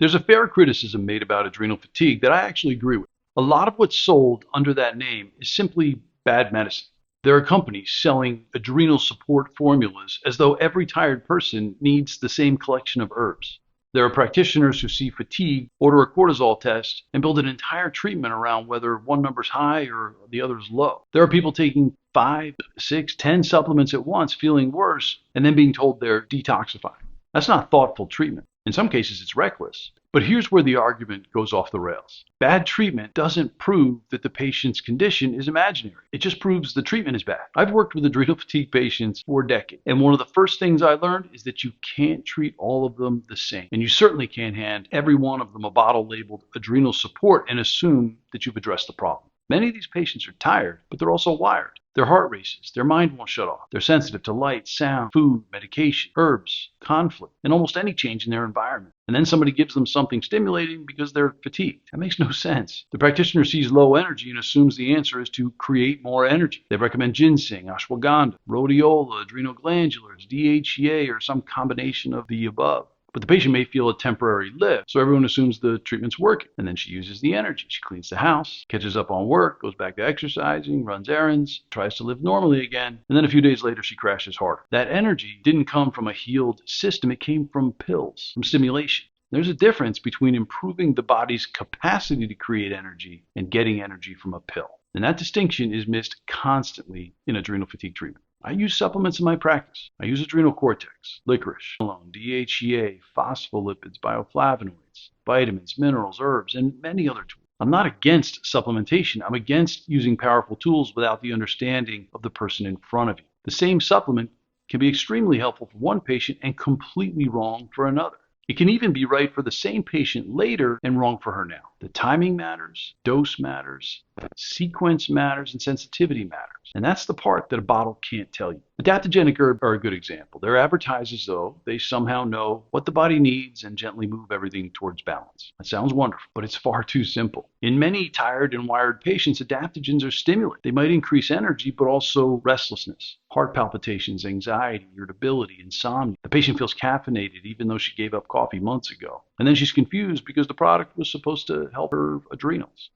There's a fair criticism made about adrenal fatigue that I actually agree with. A lot of what's sold under that name is simply bad medicine. There are companies selling adrenal support formulas as though every tired person needs the same collection of herbs. There are practitioners who see fatigue, order a cortisol test, and build an entire treatment around whether one number's high or the other's low. There are people taking 5, 6, 10 supplements at once, feeling worse, and then being told they're detoxifying. That's not thoughtful treatment. In some cases, it's reckless. But here's where the argument goes off the rails. Bad treatment doesn't prove that the patient's condition is imaginary. It just proves the treatment is bad. I've worked with adrenal fatigue patients for decades, and one of the first things I learned is that you can't treat all of them the same. And you certainly can't hand every one of them a bottle labeled adrenal support and assume that you've addressed the problem. Many of these patients are tired, but they're also wired. Their heart races, their mind won't shut off. They're sensitive to light, sound, food, medication, herbs, conflict, and almost any change in their environment. And then somebody gives them something stimulating because they're fatigued. That makes no sense. The practitioner sees low energy and assumes the answer is to create more energy. They recommend ginseng, ashwagandha, rhodiola, adrenal glandulars, DHEA, or some combination of the above. But the patient may feel a temporary lift, so everyone assumes the treatment's working. And then she uses the energy. She cleans the house, catches up on work, goes back to exercising, runs errands, tries to live normally again, and then a few days later she crashes harder. That energy didn't come from a healed system, it came from pills, from stimulation. There's a difference between improving the body's capacity to create energy and getting energy from a pill. And that distinction is missed constantly in adrenal fatigue treatment. I use supplements in my practice. I use adrenal cortex, licorice, DHEA, phospholipids, bioflavonoids, vitamins, minerals, herbs, and many other tools. I'm not against supplementation. I'm against using powerful tools without the understanding of the person in front of you. The same supplement can be extremely helpful for one patient and completely wrong for another. It can even be right for the same patient later and wrong for her now. The timing matters, dose matters, sequence matters, and sensitivity matters. And that's the part that a bottle can't tell you. Adaptogenic herbs are a good example. They're advertised as though they somehow know what the body needs and gently move everything towards balance. That sounds wonderful, but it's far too simple. In many tired and wired patients, adaptogens are stimulants. They might increase energy, but also restlessness, heart palpitations, anxiety, irritability, insomnia. The patient feels caffeinated even though she gave up coffee months ago. And then she's confused because the product was supposed to help her adrenals.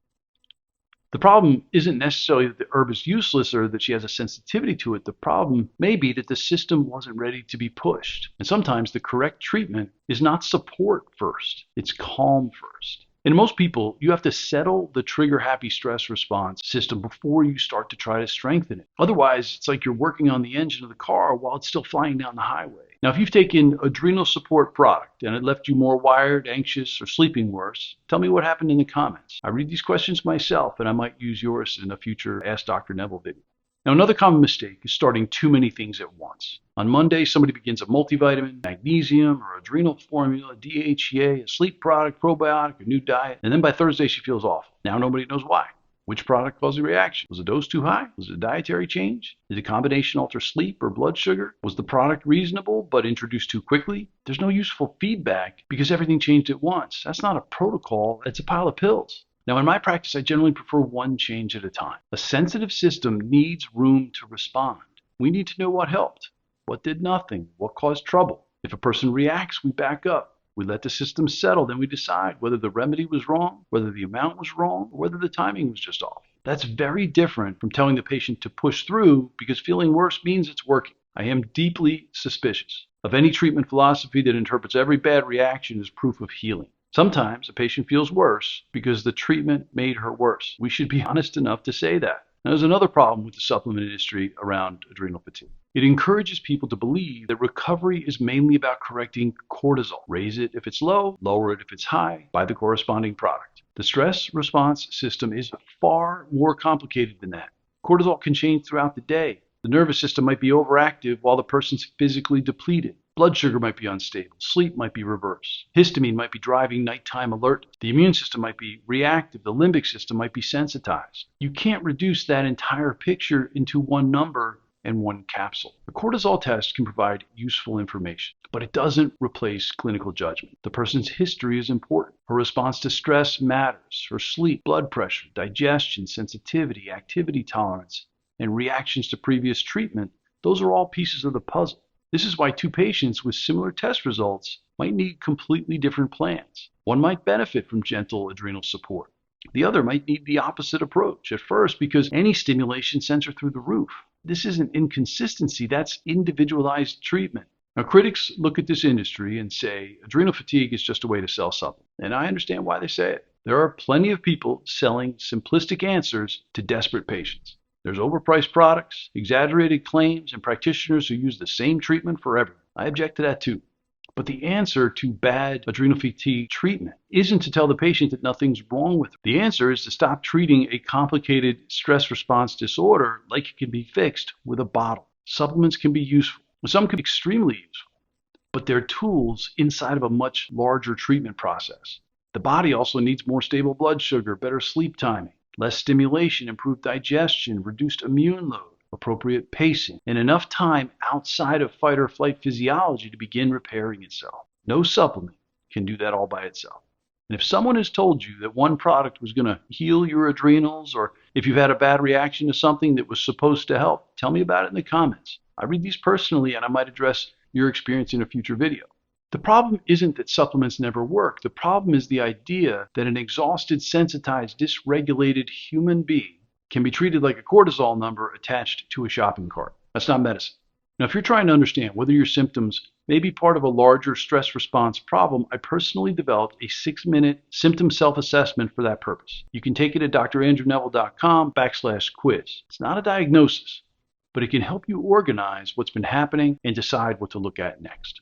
The problem isn't necessarily that the herb is useless or that she has a sensitivity to it. The problem may be that the system wasn't ready to be pushed. And sometimes the correct treatment is not support first, it's calm first. In most people, you have to settle the trigger-happy stress response system before you start to try to strengthen it. Otherwise, it's like you're working on the engine of the car while it's still flying down the highway. Now, if you've taken adrenal support product and it left you more wired, anxious, or sleeping worse, tell me what happened in the comments. I read these questions myself, and I might use yours in a future Ask Dr. Neville video. Now, another common mistake is starting too many things at once. On Monday, somebody begins a multivitamin, magnesium, or adrenal formula, DHEA, a sleep product, probiotic, a new diet, and then by Thursday she feels awful. Now nobody knows why. Which product caused the reaction? Was the dose too high? Was it a dietary change? Did the combination alter sleep or blood sugar? Was the product reasonable but introduced too quickly? There's no useful feedback because everything changed at once. That's not a protocol, it's a pile of pills. Now, in my practice, I generally prefer one change at a time. A sensitive system needs room to respond. We need to know what helped, what did nothing, what caused trouble. If a person reacts, we back up. We let the system settle, then we decide whether the remedy was wrong, whether the amount was wrong, or whether the timing was just off. That's very different from telling the patient to push through because feeling worse means it's working. I am deeply suspicious of any treatment philosophy that interprets every bad reaction as proof of healing. Sometimes a patient feels worse because the treatment made her worse. We should be honest enough to say that. Now, there's another problem with the supplement industry around adrenal fatigue. It encourages people to believe that recovery is mainly about correcting cortisol. Raise it if it's low, lower it if it's high, buy the corresponding product. The stress response system is far more complicated than that. Cortisol can change throughout the day. The nervous system might be overactive while the person's physically depleted. Blood sugar might be unstable. Sleep might be reversed. Histamine might be driving nighttime alertness. The immune system might be reactive. The limbic system might be sensitized. You can't reduce that entire picture into one number and one capsule. The cortisol test can provide useful information, but it doesn't replace clinical judgment. The person's history is important. Her response to stress matters. Her sleep, blood pressure, digestion, sensitivity, activity tolerance, and reactions to previous treatment, those are all pieces of the puzzle. This is why two patients with similar test results might need completely different plans. One might benefit from gentle adrenal support. The other might need the opposite approach at first because any stimulation sends her through the roof. This isn't inconsistency, that's individualized treatment. Now, critics look at this industry and say adrenal fatigue is just a way to sell supplements. And I understand why they say it. There are plenty of people selling simplistic answers to desperate patients. There's overpriced products, exaggerated claims, and practitioners who use the same treatment for everyone. I object to that too. But the answer to bad adrenal fatigue treatment isn't to tell the patient that nothing's wrong with them. The answer is to stop treating a complicated stress response disorder like it can be fixed with a bottle. Supplements can be useful. Some can be extremely useful, but they're tools inside of a much larger treatment process. The body also needs more stable blood sugar, better sleep timing, less stimulation, improved digestion, reduced immune load, appropriate pacing, and enough time outside of fight or flight physiology to begin repairing itself. No supplement can do that all by itself. And if someone has told you that one product was going to heal your adrenals, or if you've had a bad reaction to something that was supposed to help, tell me about it in the comments. I read these personally, and I might address your experience in a future video. The problem isn't that supplements never work. The problem is the idea that an exhausted, sensitized, dysregulated human being can be treated like a cortisol number attached to a shopping cart. That's not medicine. Now, if you're trying to understand whether your symptoms may be part of a larger stress response problem, I personally developed a 6-minute symptom self-assessment for that purpose. You can take it at drandrewneville.com/quiz. It's not a diagnosis, but it can help you organize what's been happening and decide what to look at next.